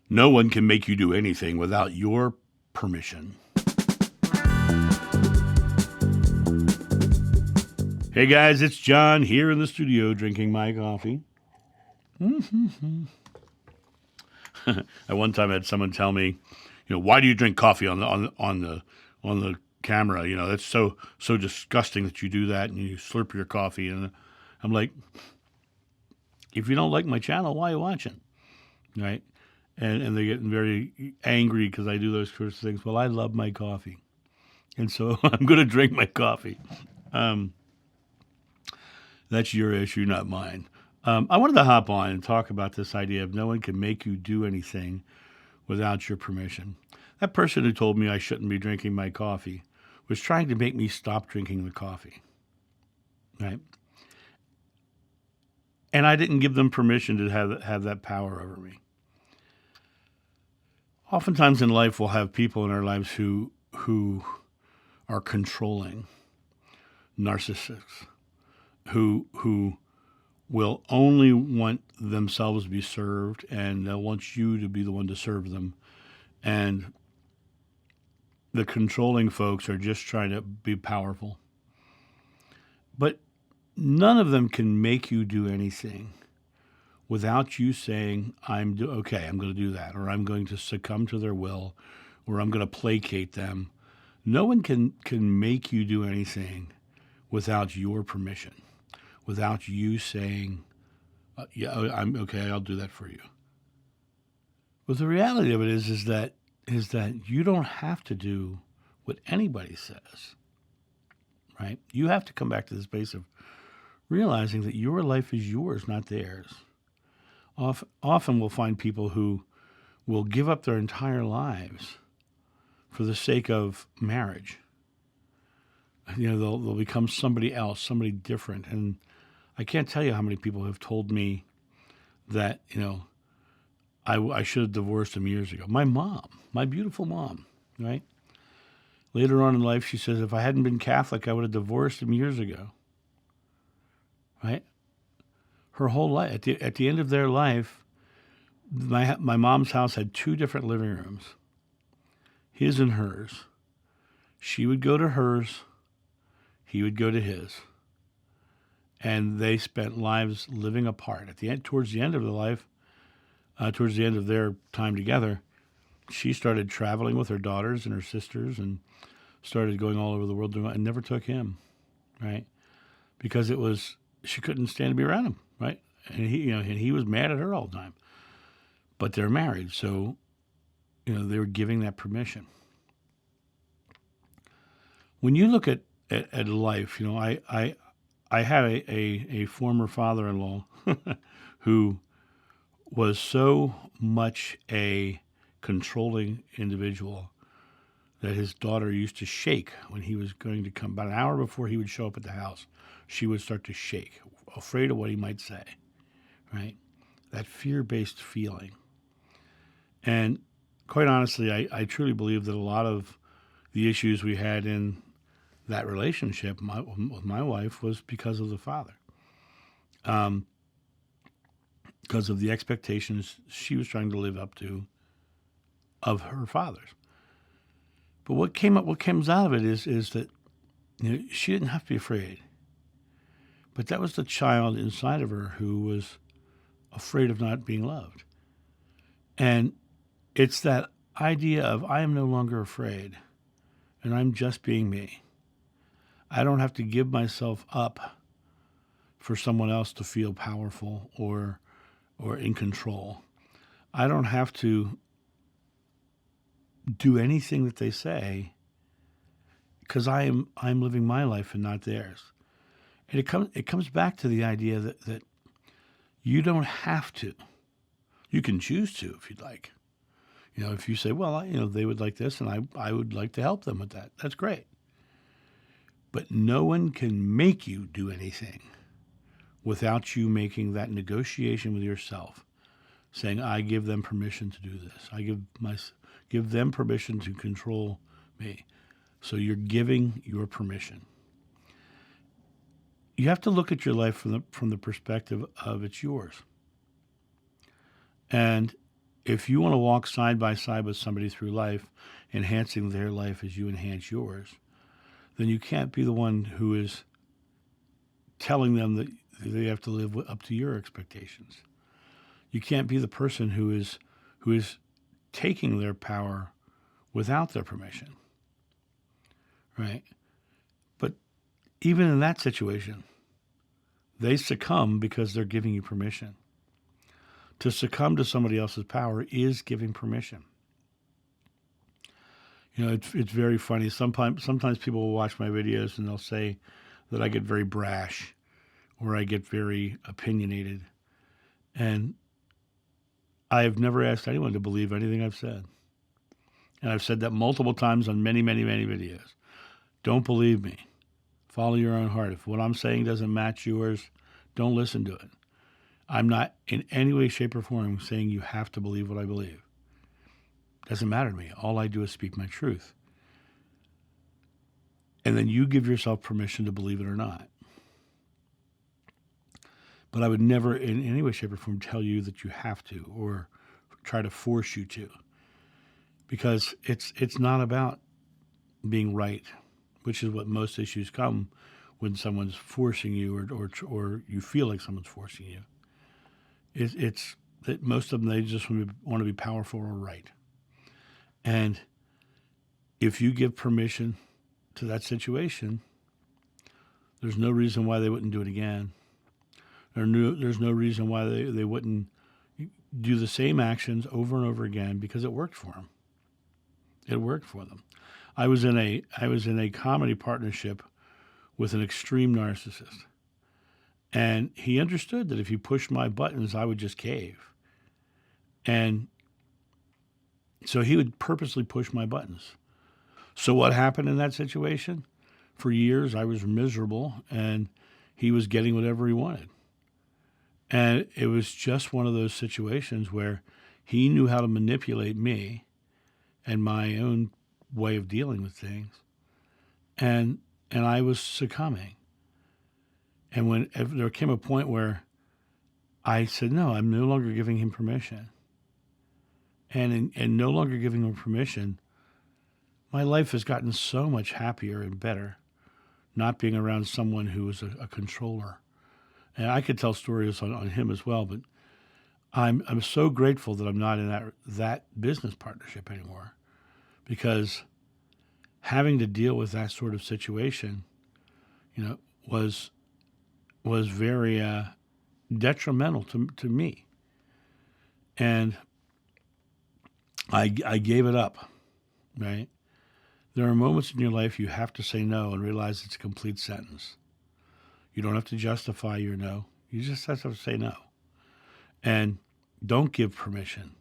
No one can make you do anything without your permission. Hey guys, it's John here in the studio drinking my coffee. At one time, I had someone tell me, why do you drink coffee on the camera? That's so disgusting that you do that and you slurp your coffee. And I'm like, if you don't like my channel, why are you watching? Right? And they're getting very angry because I do those sorts of things. Well, I love my coffee, and so I'm going to drink my coffee. That's your issue, not mine. I wanted to hop on and talk about this idea of no one can make you do anything without your permission. That person who told me I shouldn't be drinking my coffee was trying to make me stop drinking the coffee, right? And I didn't give them permission to have that power over me. Oftentimes in life, we'll have people in our lives who are controlling, narcissists, who will only want themselves to be served, and they'll want you to be the one to serve them. And the controlling folks are just trying to be powerful. But none of them can make you do anything without you saying, I'm going to do that, or I'm going to succumb to their will, or I'm going to placate them. No one can make you do anything without your permission, without you saying, I'm okay, I'll do that for you. But the reality of it is that you don't have to do what anybody says, right? You have to come back to this place of realizing that your life is yours, not theirs. Often we'll find people who will give up their entire lives for the sake of marriage. They'll become somebody else, somebody different. And I can't tell you how many people have told me that, I should have divorced him years ago. My mom, my beautiful mom, right? Later on in life, she says, if I hadn't been Catholic, I would have divorced him years ago, right? Her whole life, at the end of their life, my mom's house had two different living rooms, his and hers. She would go to hers, he would go to his. And they spent lives living apart. Towards the end of their life, towards the end of their time together, she started traveling with her daughters and her sisters and started going all over the world and never took him, right? Because she couldn't stand to be around him, right? And he was mad at her all the time. But they're married, so they were giving that permission. When you look at life, I had a former father-in-law who was so much a controlling individual that his daughter used to shake when he was going to come. About an hour before he would show up at the house, she would start to shake, afraid of what he might say, right? That fear-based feeling. And quite honestly, I truly believe that a lot of the issues we had in that relationship with my wife was because of the father. Because of the expectations she was trying to live up to of her father's. But what comes out of it is that she didn't have to be afraid. But that was the child inside of her who was afraid of not being loved. And it's that idea of I am no longer afraid, and I'm just being me. I don't have to give myself up for someone else to feel powerful or in control. I don't have to do anything that they say because I'm living my life and not theirs. And it comes back to the idea that you don't have to. You can choose to if you'd like. If you say, well, they would like this and I would like to help them with that. That's great. But no one can make you do anything without you making that negotiation with yourself, saying, I give them permission to do this. I give them permission to control me. So you're giving your permission. You have to look at your life from the perspective of it's yours. And if you want to walk side by side with somebody through life, enhancing their life as you enhance yours, then you can't be the one who is telling them that they have to live up to your expectations. You can't be the person who is taking their power without their permission, right? But even in that situation, they succumb because they're giving you permission. To succumb to somebody else's power is giving permission. It's very funny. Sometimes people will watch my videos and they'll say that I get very brash or I get very opinionated. And I have never asked anyone to believe anything I've said. And I've said that multiple times on many, many, many videos. Don't believe me. Follow your own heart. If what I'm saying doesn't match yours, don't listen to it. I'm not in any way, shape, or form saying you have to believe what I believe. Doesn't matter to me. All I do is speak my truth. And then you give yourself permission to believe it or not. But I would never in any way, shape, or form tell you that you have to or try to force you to. Because it's not about being right, which is what most issues come when someone's forcing you or you feel like someone's forcing you. It's that most of them, they just want to be powerful or right. And if you give permission to that situation, there's no reason why they wouldn't do it again. There's no reason why they wouldn't do the same actions over and over again because it worked for them. It worked for them. I was in a comedy partnership with an extreme narcissist. And he understood that if he pushed my buttons, I would just cave. And so he would purposely push my buttons. So what happened in that situation? For years, I was miserable, and he was getting whatever he wanted. And it was just one of those situations where he knew how to manipulate me and my own way of dealing with things. And I was succumbing. And there came a point where I said, no, I'm no longer giving him permission. And in no longer giving him permission, my life has gotten so much happier and better, not being around someone who was a controller. And I could tell stories on him as well, but I'm so grateful that I'm not in that business partnership anymore, because having to deal with that sort of situation, was very detrimental to me. And I gave it up, right? There are moments in your life you have to say no and realize it's a complete sentence. You don't have to justify your no. You just have to say no. And don't give permission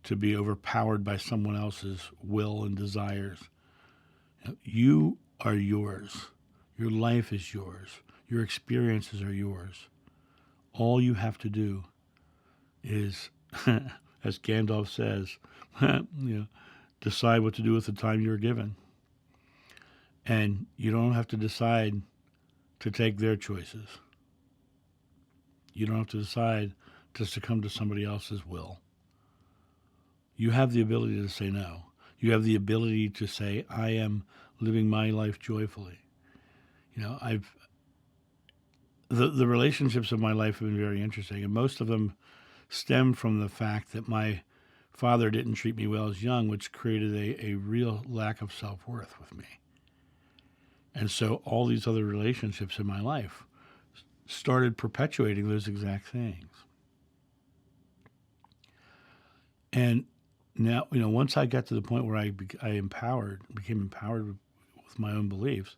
to be overpowered by someone else's will and desires. You are yours. Your life is yours. Your experiences are yours. All you have to do is, as Gandalf says, decide what to do with the time you're given. And you don't have to decide to take their choices. You don't have to decide to succumb to somebody else's will. You have the ability to say no. You have the ability to say, I am living my life joyfully. The relationships of my life have been very interesting, and most of them stem from the fact that my father didn't treat me well as young, which created a real lack of self-worth with me. And so all these other relationships in my life started perpetuating those exact things. And now, once I got to the point where I became empowered with my own beliefs,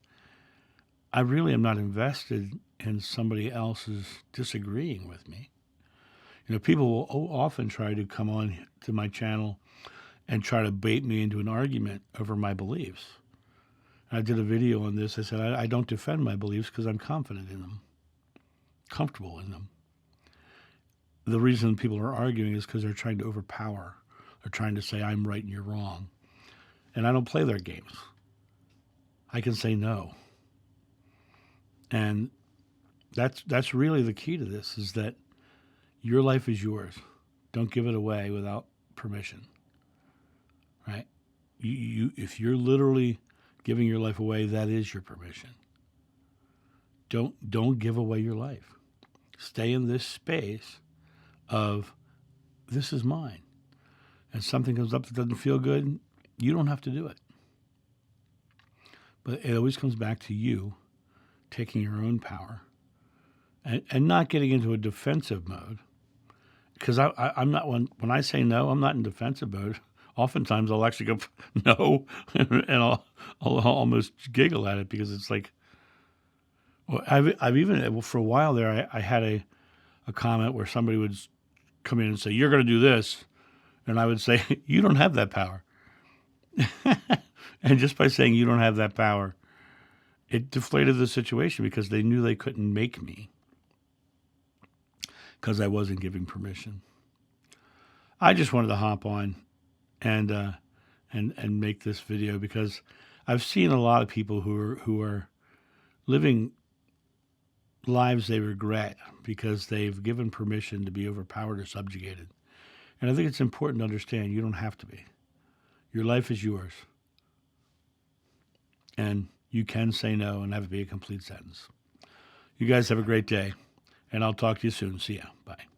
I really am not invested in somebody else's disagreeing with me. People will often try to come on to my channel and try to bait me into an argument over my beliefs. I did a video on this. I said, I don't defend my beliefs because I'm confident in them, comfortable in them. The reason people are arguing is because they're trying to overpower. They're trying to say, I'm right and you're wrong. And I don't play their games. I can say no. And that's really the key to this, is that your life is yours. Don't give it away without permission, right? If you're literally giving your life away, that is your permission. Don't give away your life. Stay in this space of this is mine. And something comes up that doesn't feel good, you don't have to do it. But it always comes back to you taking your own power and not getting into a defensive mode. Because I'm not, when I say no, I'm not in defensive mode. Oftentimes I'll actually go, no, and I'll almost giggle at it because it's like, well, I've even, for a while there, I had a comment where somebody would come in and say, you're going to do this. And I would say, you don't have that power. And just by saying you don't have that power, it deflated the situation because they knew they couldn't make me because I wasn't giving permission. I just wanted to hop on and make this video because I've seen a lot of people who are living lives they regret because they've given permission to be overpowered or subjugated. And I think it's important to understand you don't have to be. Your life is yours. And you can say no and have it be a complete sentence. You guys have a great day, and I'll talk to you soon. See ya. Bye.